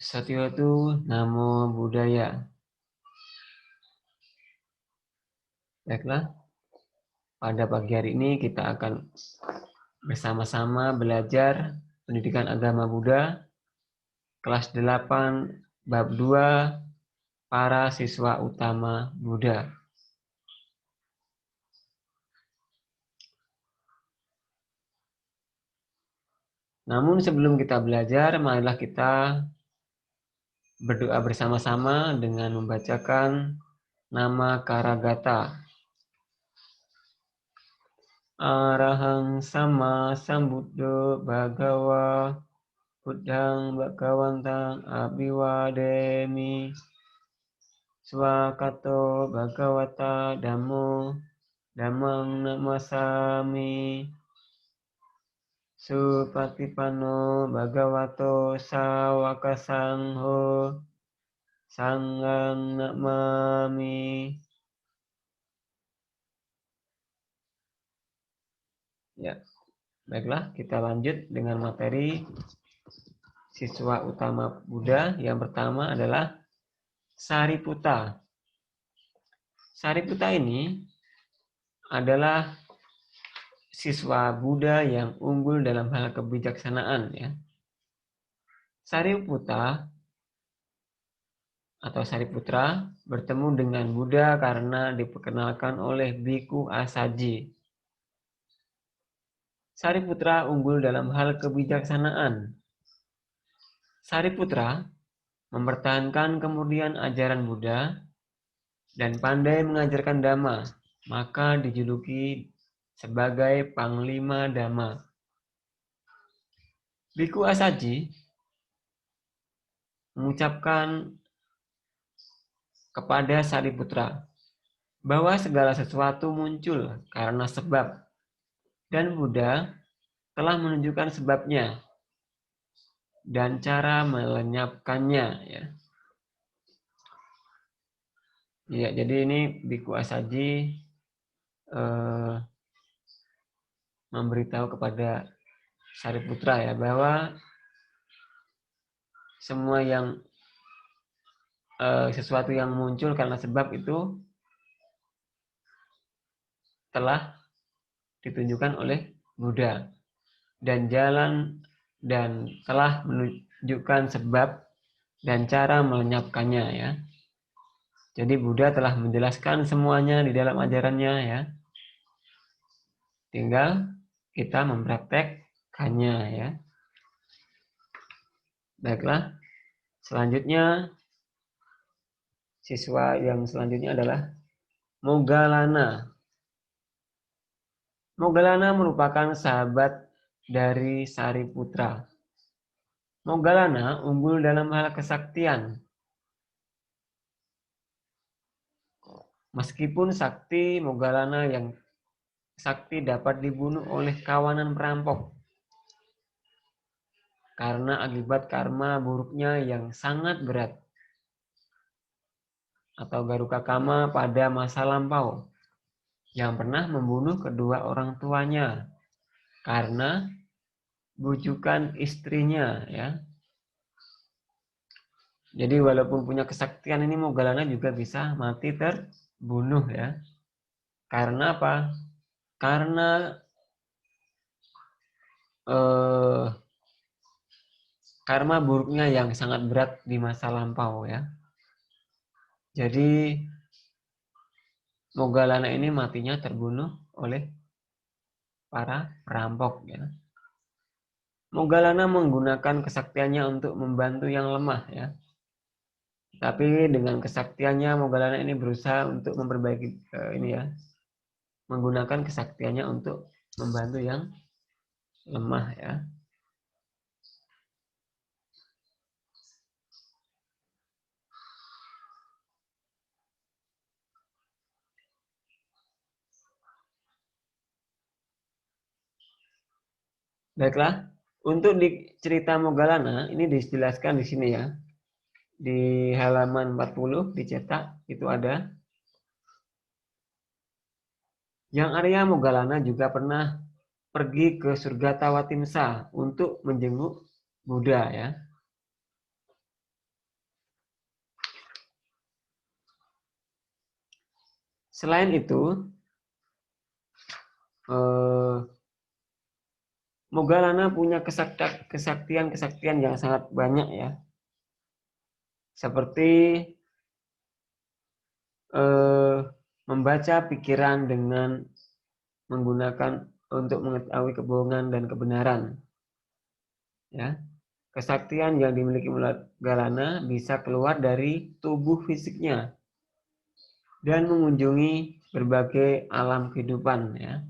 Satyawatu Namo Buddhaya. Baiklah, pada pagi hari ini kita akan bersama-sama belajar pendidikan agama Buddha kelas 8 bab 2 para siswa utama Buddha. Namun sebelum kita belajar, marilah kita berdoa bersama-sama dengan membacakan nama Karagata. Arahang sama sambuddho bhagawa Buddhang bhagawantang abhiwademi Swakato bhagawata dhammo dhammang namasami Supatipanno bhagavato sawaka sangho sanghang namami. Ya, baiklah, kita lanjut dengan materi siswa utama Buddha. Yang pertama adalah Sariputta. Sariputta ini adalah siswa Buddha yang unggul dalam hal kebijaksanaan, ya. Sariputta atau Sariputra bertemu dengan Buddha karena diperkenalkan oleh Biku Asaji. Sariputra unggul dalam hal kebijaksanaan. Sariputra mempertahankan kemurnian ajaran Buddha dan pandai mengajarkan Dhamma, maka dijuluki sebagai Panglima Dhamma. Biku Asaji mengucapkan kepada Sariputra bahwa segala sesuatu muncul karena sebab dan Buddha telah menunjukkan sebabnya dan cara melenyapkannya, ya. Ya, jadi ini Biku Asaji memberitahu kepada Sariputra, ya, bahwa semua yang sesuatu yang muncul karena sebab itu telah ditunjukkan oleh Buddha dan telah menunjukkan sebab dan cara melenyapkannya, ya. Jadi Buddha telah menjelaskan semuanya di dalam ajarannya, ya. Tinggal kita mempraktekkannya, ya. Baiklah, selanjutnya siswa yang selanjutnya adalah Moggallana. Moggallana merupakan sahabat dari Sariputra. Moggallana unggul dalam hal kesaktian. Meskipun sakti Moggallana yang sakti dapat dibunuh oleh kawanan perampok karena akibat karma buruknya yang sangat berat atau garuka kama pada masa lampau yang pernah membunuh kedua orang tuanya karena bujukan istrinya, ya. Jadi walaupun punya kesaktian ini Moggallana juga bisa mati terbunuh, ya. Karena apa? Karena karma buruknya yang sangat berat di masa lampau, ya. Jadi Moggallana ini matinya terbunuh oleh para perampok, ya. Moggallana menggunakan kesaktiannya untuk membantu yang lemah, ya. Tapi dengan kesaktiannya Moggallana ini berusaha untuk memperbaiki ini, ya. Menggunakan kesaktiannya untuk membantu yang lemah, ya. Baiklah, untuk di cerita Moggallana ini dijelaskan di sini, ya. Di halaman 40 dicetak itu ada. Yang Arya Moggallana juga pernah pergi ke surga Tawatimsa untuk menjenguk Buddha, ya. Selain itu, Moggallana punya kesaktian yang sangat banyak ya. Seperti membaca pikiran dengan menggunakan untuk mengetahui kebohongan dan kebenaran. Ya. Kesaktian yang dimiliki Moggallana bisa keluar dari tubuh fisiknya dan mengunjungi berbagai alam kehidupan ya.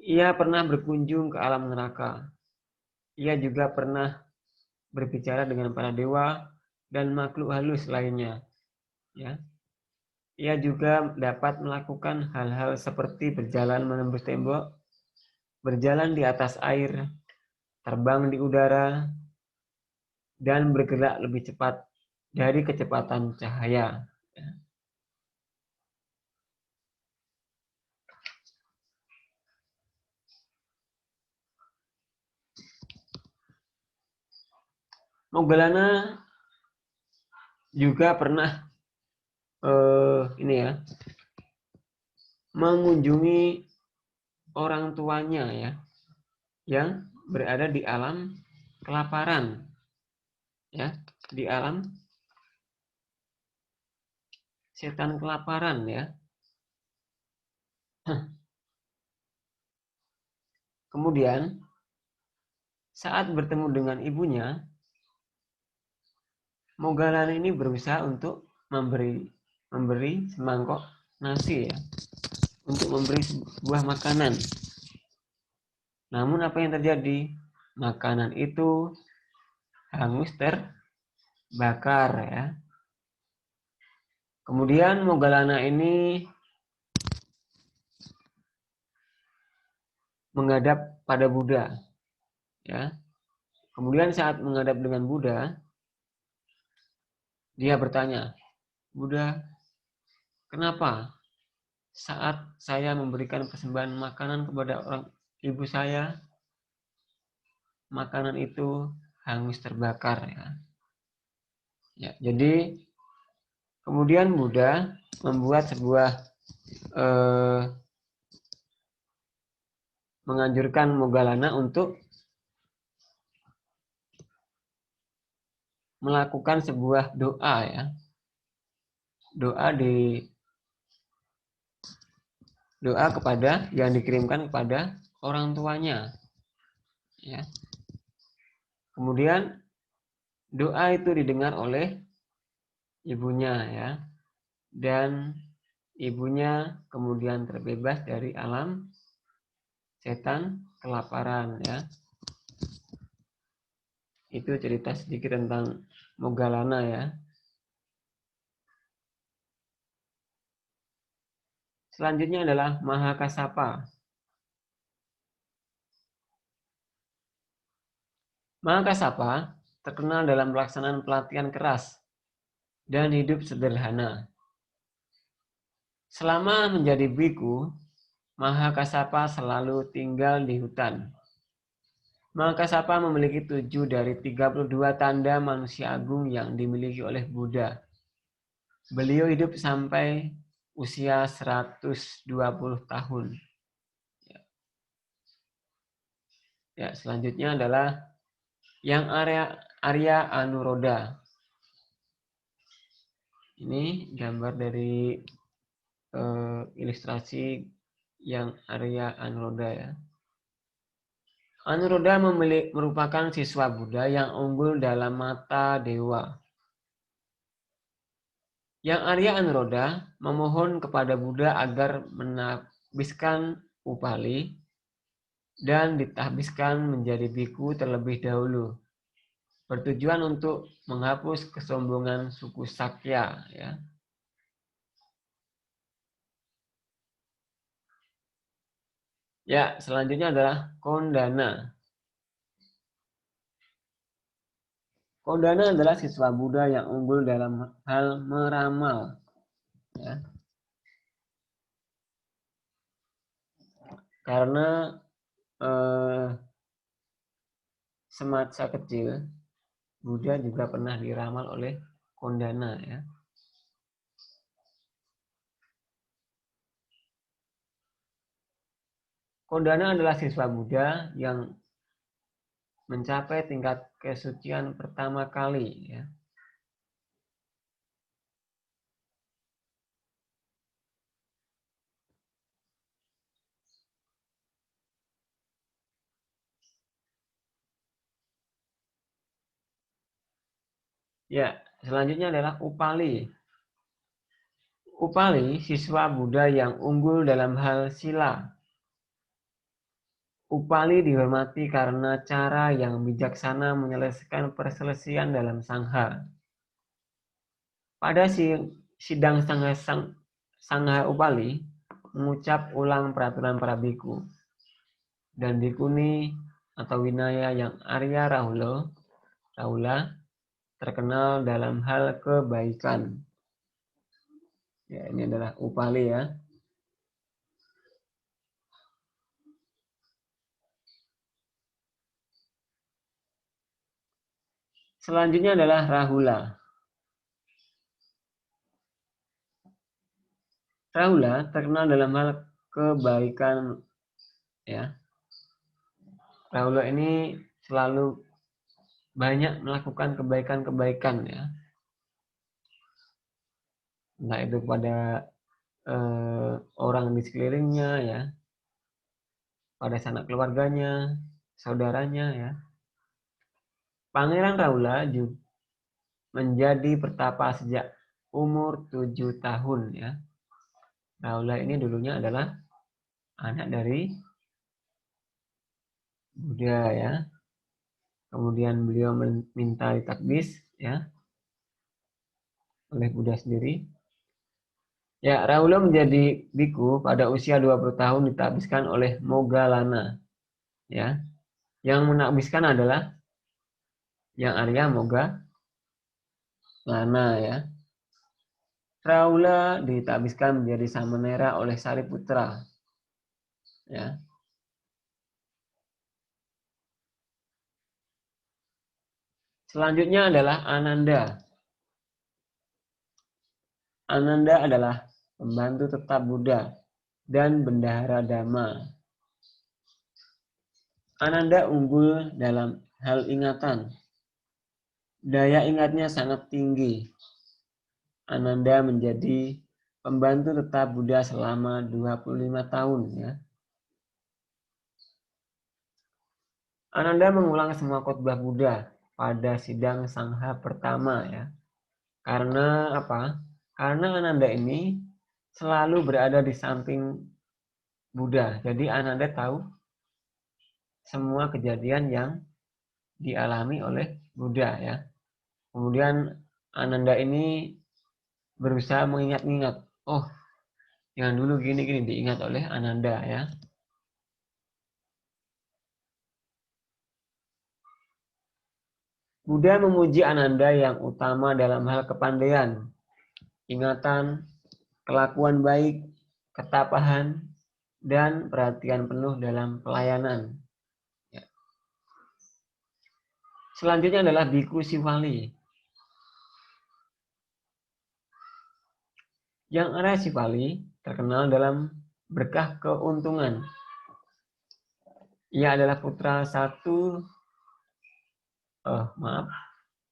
Ia pernah berkunjung ke alam neraka. Ia juga pernah berbicara dengan para dewa dan makhluk halus lainnya. Ya. Ia juga dapat melakukan hal-hal seperti berjalan menembus tembok, berjalan di atas air, terbang di udara, dan bergerak lebih cepat dari kecepatan cahaya. Moggallana juga pernah mengunjungi orang tuanya ya, yang berada di alam kelaparan, ya, di alam setan kelaparan ya. Kemudian saat bertemu dengan ibunya, Moggallana ini berusaha untuk memberi semangkok nasi ya, untuk memberi sebuah makanan. Namun apa yang terjadi? Makanan itu hangus terbakar ya. Kemudian Moggallana ini menghadap pada Buddha ya. Kemudian saat menghadap dengan Buddha, dia bertanya, "Buddha, kenapa saat saya memberikan persembahan makanan kepada orang ibu saya, makanan itu hangus terbakar ya?" Ya, jadi kemudian Buddha membuat sebuah menganjurkan Moggallana untuk melakukan sebuah doa ya. Doa kepada yang dikirimkan kepada orang tuanya. Ya. Kemudian doa itu didengar oleh ibunya ya. Dan ibunya kemudian terbebas dari alam setan kelaparan ya. Itu cerita sedikit tentang Moggallana ya. Selanjutnya adalah Mahakassapa. Mahakassapa terkenal dalam pelaksanaan pelatihan keras dan hidup sederhana. Selama menjadi biku, Mahakassapa selalu tinggal di hutan. Mahakassapa memiliki 7 dari 32 tanda manusia agung yang dimiliki oleh Buddha. Beliau hidup sampai usia 120 tahun. Ya, selanjutnya adalah yang Arya Anuruddha. Ini gambar dari ilustrasi yang Arya Anuruddha ya. Anuruddha merupakan siswa Buddha yang unggul dalam mata dewa. Yang Arya Anuruddha memohon kepada Buddha agar menahbiskan Upali dan ditahbiskan menjadi biku terlebih dahulu, bertujuan untuk menghapus kesombongan suku Sakya ya. Ya, selanjutnya adalah Kondana. Kondana adalah siswa Buddha yang unggul dalam hal meramal ya. Karena semasa kecil Buddha juga pernah diramal oleh Kondana ya. Kodana adalah siswa Buddha yang mencapai tingkat kesucian pertama kali, ya. Ya, selanjutnya adalah Upali. Upali, siswa Buddha yang unggul dalam hal sila. Upali dihormati karena cara yang bijaksana menyelesaikan perselisihan dalam sangha. Pada sidang sangha Upali, mengucap ulang peraturan para biku dan bikuni atau winaya yang Arya Rahula terkenal dalam hal kebaikan. Ya, ini adalah Upali, ya. Selanjutnya adalah Rahula. Rahula terkenal dalam hal kebaikan, ya. Rahula ini selalu banyak melakukan kebaikan-kebaikan, ya. Entah itu pada orang di sekelilingnya, ya, pada sanak keluarganya, saudaranya, ya. Pangeran Rahula juga menjadi pertapa sejak umur 7 tahun, ya. Rahula ini dulunya adalah anak dari Buddha, ya. Kemudian beliau minta ditakbis, ya, oleh Buddha sendiri. Ya, Rahula menjadi biku pada usia 20 tahun ditakbiskan oleh Moggallana, ya. Yang menakbiskan adalah yang Arya Moggallana, ya. Rahula ditakbiskan menjadi samanera oleh Sariputra, ya. Selanjutnya adalah Ananda. Ananda adalah pembantu tetap Buddha dan bendahara Dhamma. Ananda unggul dalam hal ingatan. Daya ingatnya sangat tinggi. Ananda menjadi pembantu tetap Buddha selama 25 tahun, ya. Ananda mengulang semua khotbah Buddha pada sidang sangha pertama, ya. Karena apa? Karena Ananda ini selalu berada di samping Buddha. Jadi Ananda tahu semua kejadian yang dialami oleh Buddha, ya. Kemudian Ananda ini berusaha mengingat-ingat. Oh, yang dulu gini-gini diingat oleh Ananda, ya. Buddha memuji Ananda yang utama dalam hal kepandaian, ingatan, kelakuan baik, ketapahan, dan perhatian penuh dalam pelayanan. Ya. Selanjutnya adalah Biku Sivali. Yang Arya Sivali terkenal dalam berkah keuntungan. Ia adalah putra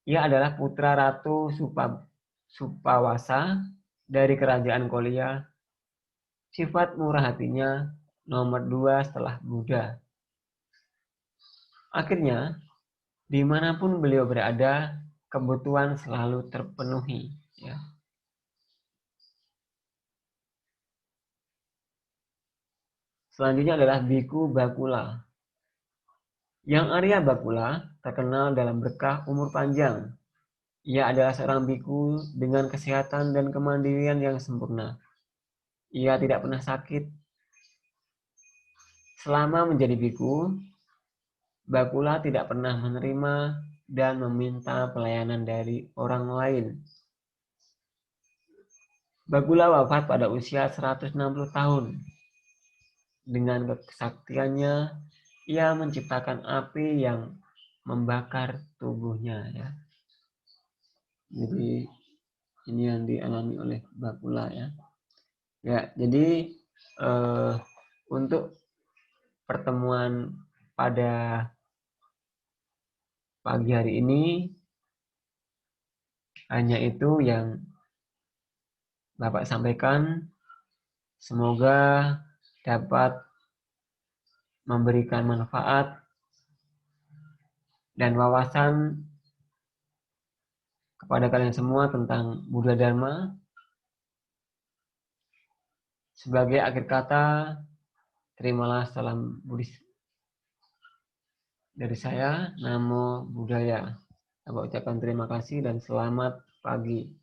Ia adalah putra Ratu Supawasa dari kerajaan Kolia. Sifat murah hatinya nomor 2 setelah Buddha. Akhirnya, dimanapun beliau berada, kebutuhan selalu terpenuhi, ya. Selanjutnya adalah Biku Bakula. Yang Arya Bakula terkenal dalam berkah umur panjang. Ia adalah seorang biku dengan kesehatan dan kemandirian yang sempurna. Ia tidak pernah sakit. Selama menjadi biku, Bakula tidak pernah menerima dan meminta pelayanan dari orang lain. Bakula wafat pada usia 160 tahun. Dengan kesaktiannya, ia menciptakan api yang membakar tubuhnya, ya. Jadi ini yang dialami oleh Bakula, ya. Ya, jadi untuk pertemuan pada pagi hari ini. Hanya itu yang Bapak sampaikan. Semoga dapat memberikan manfaat dan wawasan kepada kalian semua tentang Buddha Dharma. Sebagai akhir kata, terimalah salam Buddhis dari saya. Namo Buddhaya. Saya ucapkan terima kasih dan selamat pagi.